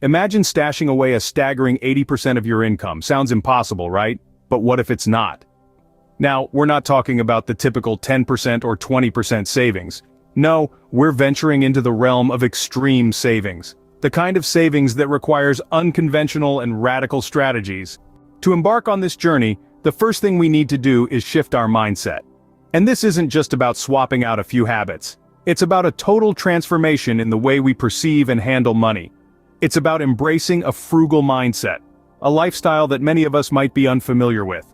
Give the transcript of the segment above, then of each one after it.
Imagine stashing away a staggering 80% of your income. Sounds impossible, right? But what if it's not? Now, we're not talking about the typical 10% or 20% savings. No, we're venturing into the realm of extreme savings. The kind of savings that requires unconventional and radical strategies. To embark on this journey, the first thing we need to do is shift our mindset. And this isn't just about swapping out a few habits. It's about a total transformation in the way we perceive and handle money. It's about embracing a frugal mindset, a lifestyle that many of us might be unfamiliar with.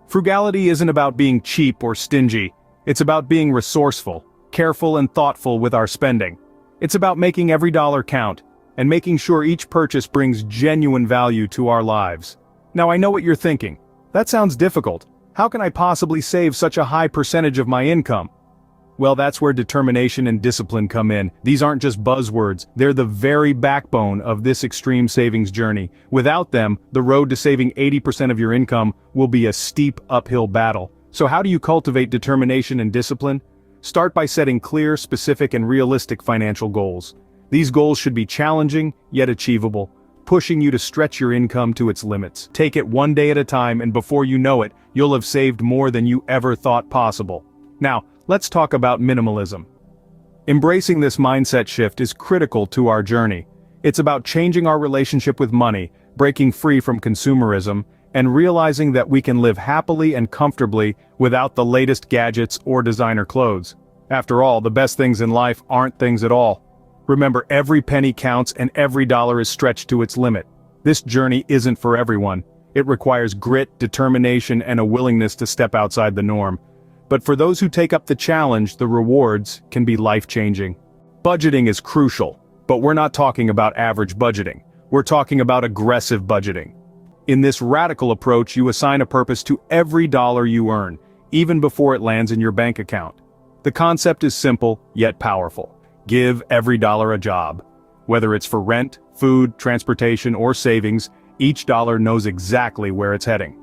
Frugality isn't about being cheap or stingy. It's about being resourceful, careful and thoughtful with our spending. It's about making every dollar count, and making sure each purchase brings genuine value to our lives. Now I know what you're thinking. That sounds difficult. How can I possibly save such a high percentage of my income? Well, that's where determination and discipline come in. These aren't just buzzwords, they're the very backbone of this extreme savings journey. Without them, the road to saving 80% of your income will be a steep uphill battle. So how do you cultivate determination and discipline? Start by setting clear, specific and realistic financial goals. These goals should be challenging, yet achievable, pushing you to stretch your income to its limits. Take it one day at a time, and before you know it, you'll have saved more than you ever thought possible. Now, let's talk about minimalism. Embracing this mindset shift is critical to our journey. It's about changing our relationship with money, breaking free from consumerism, and realizing that we can live happily and comfortably without the latest gadgets or designer clothes. After all, the best things in life aren't things at all. Remember, every penny counts and every dollar is stretched to its limit. This journey isn't for everyone. It requires grit, determination, and a willingness to step outside the norm. But for those who take up the challenge, the rewards can be life-changing. Budgeting is crucial, but we're not talking about average budgeting. We're talking about aggressive budgeting. In this radical approach, you assign a purpose to every dollar you earn, even before it lands in your bank account. The concept is simple, yet powerful. Give every dollar a job. Whether it's for rent, food, transportation, or savings, each dollar knows exactly where it's heading.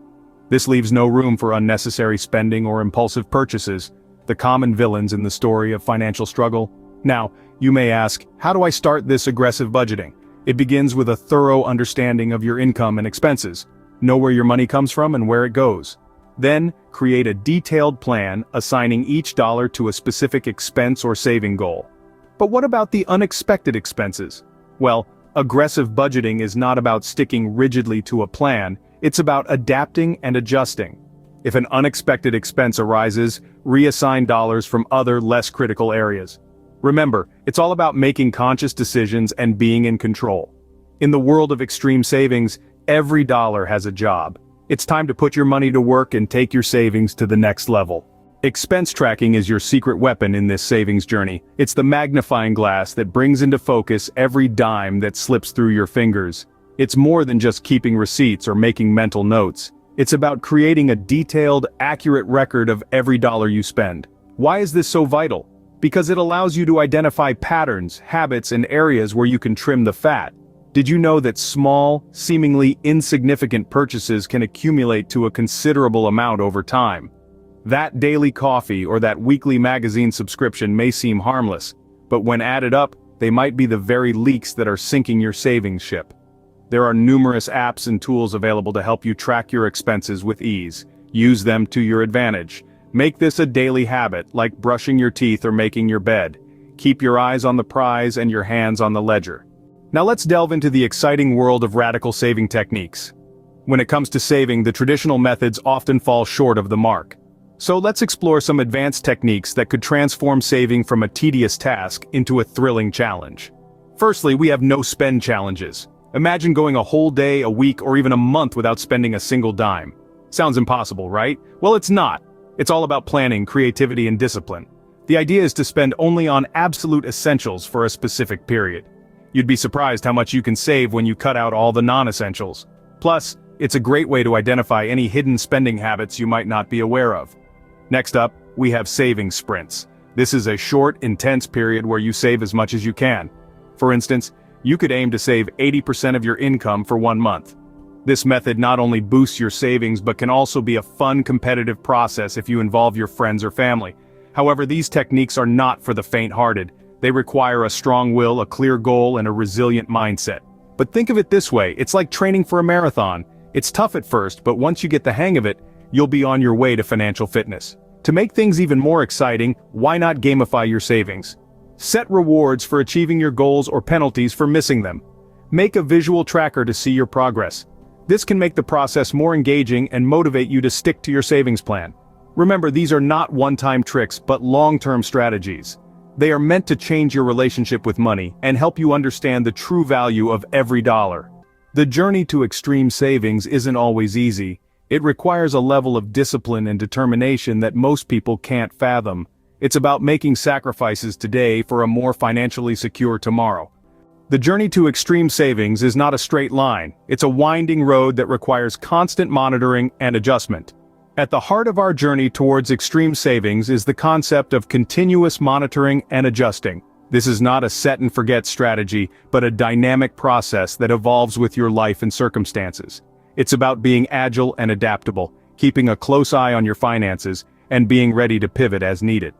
This leaves no room for unnecessary spending or impulsive purchases, the common villains in the story of financial struggle. Now, you may ask, how do I start this aggressive budgeting? It begins with a thorough understanding of your income and expenses. Know where your money comes from and where it goes. Then, create a detailed plan, assigning each dollar to a specific expense or saving goal. But what about the unexpected expenses? Well, aggressive budgeting is not about sticking rigidly to a plan, it's about adapting and adjusting. If an unexpected expense arises, reassign dollars from other, less critical areas. Remember, it's all about making conscious decisions and being in control. In the world of extreme savings, every dollar has a job. It's time to put your money to work and take your savings to the next level. Expense tracking is your secret weapon in this savings journey. It's the magnifying glass that brings into focus every dime that slips through your fingers. It's more than just keeping receipts or making mental notes. It's about creating a detailed, accurate record of every dollar you spend. Why is this so vital? Because it allows you to identify patterns, habits, and areas where you can trim the fat. Did you know that small, seemingly insignificant purchases can accumulate to a considerable amount over time? That daily coffee or that weekly magazine subscription may seem harmless, but when added up, they might be the very leaks that are sinking your savings ship. There are numerous apps and tools available to help you track your expenses with ease. Use them to your advantage. Make this a daily habit, like brushing your teeth or making your bed. Keep your eyes on the prize and your hands on the ledger. Now let's delve into the exciting world of radical saving techniques. When it comes to saving, the traditional methods often fall short of the mark. So let's explore some advanced techniques that could transform saving from a tedious task into a thrilling challenge. Firstly, we have no-spend challenges. Imagine going a whole day, a week, or even a month without spending a single dime. Sounds impossible, right? Well, it's not. It's all about planning, creativity, and discipline. The idea is to spend only on absolute essentials for a specific period. You'd be surprised how much you can save when you cut out all the non-essentials. Plus, it's a great way to identify any hidden spending habits you might not be aware of. Next up, we have saving sprints. This is a short, intense period where you save as much as you can. For instance, you could aim to save 80% of your income for 1 month. This method not only boosts your savings but can also be a fun, competitive process if you involve your friends or family. However, these techniques are not for the faint-hearted. They require a strong will, a clear goal, and a resilient mindset. But think of it this way, it's like training for a marathon. It's tough at first, but once you get the hang of it, you'll be on your way to financial fitness. To make things even more exciting, why not gamify your savings? Set rewards for achieving your goals or penalties for missing them. Make a visual tracker to see your progress. This can make the process more engaging and motivate you to stick to your savings plan. Remember, these are not one-time tricks but long-term strategies. They are meant to change your relationship with money and help you understand the true value of every dollar. The journey to extreme savings isn't always easy. It requires a level of discipline and determination that most people can't fathom. It's about making sacrifices today for a more financially secure tomorrow. The journey to extreme savings is not a straight line. It's a winding road that requires constant monitoring and adjustment. At the heart of our journey towards extreme savings is the concept of continuous monitoring and adjusting. This is not a set-and-forget strategy, but a dynamic process that evolves with your life and circumstances. It's about being agile and adaptable, keeping a close eye on your finances, and being ready to pivot as needed.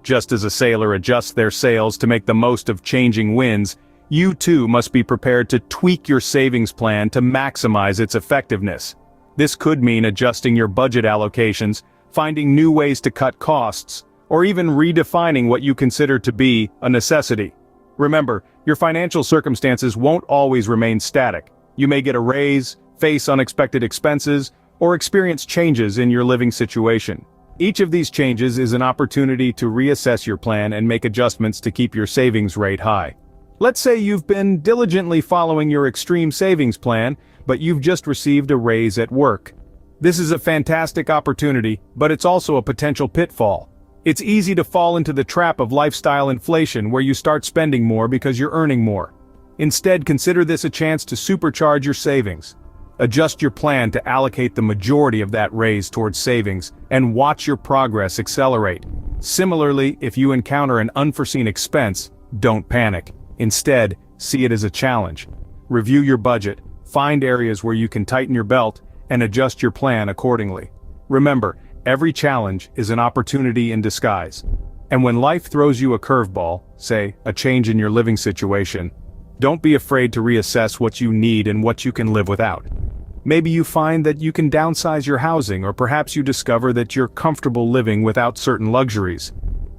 Just as a sailor adjusts their sails to make the most of changing winds, you too must be prepared to tweak your savings plan to maximize its effectiveness. This could mean adjusting your budget allocations, finding new ways to cut costs, or even redefining what you consider to be a necessity. Remember, your financial circumstances won't always remain static. You may get a raise, face unexpected expenses, or experience changes in your living situation. Each of these changes is an opportunity to reassess your plan and make adjustments to keep your savings rate high. Let's say you've been diligently following your extreme savings plan, but you've just received a raise at work. This is a fantastic opportunity, but it's also a potential pitfall. It's easy to fall into the trap of lifestyle inflation where you start spending more because you're earning more. Instead, consider this a chance to supercharge your savings. Adjust your plan to allocate the majority of that raise towards savings and watch your progress accelerate. Similarly, if you encounter an unforeseen expense, don't panic. Instead, see it as a challenge. Review your budget, find areas where you can tighten your belt, and adjust your plan accordingly. Remember, every challenge is an opportunity in disguise. And when life throws you a curveball, say, a change in your living situation, don't be afraid to reassess what you need and what you can live without. Maybe you find that you can downsize your housing, or perhaps you discover that you're comfortable living without certain luxuries.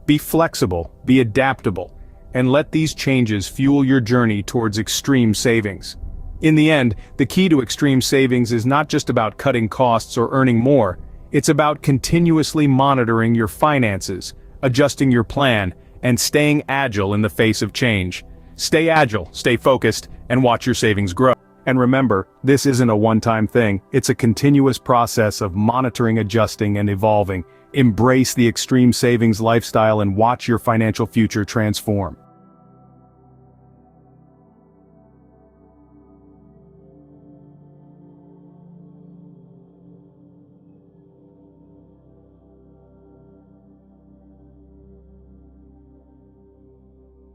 Be flexible, be adaptable, and let these changes fuel your journey towards extreme savings. In the end, the key to extreme savings is not just about cutting costs or earning more, it's about continuously monitoring your finances, adjusting your plan, and staying agile in the face of change. Stay agile, stay focused, and watch your savings grow. And remember, this isn't a one-time thing, it's a continuous process of monitoring, adjusting, and evolving. Embrace the extreme savings lifestyle and watch your financial future transform.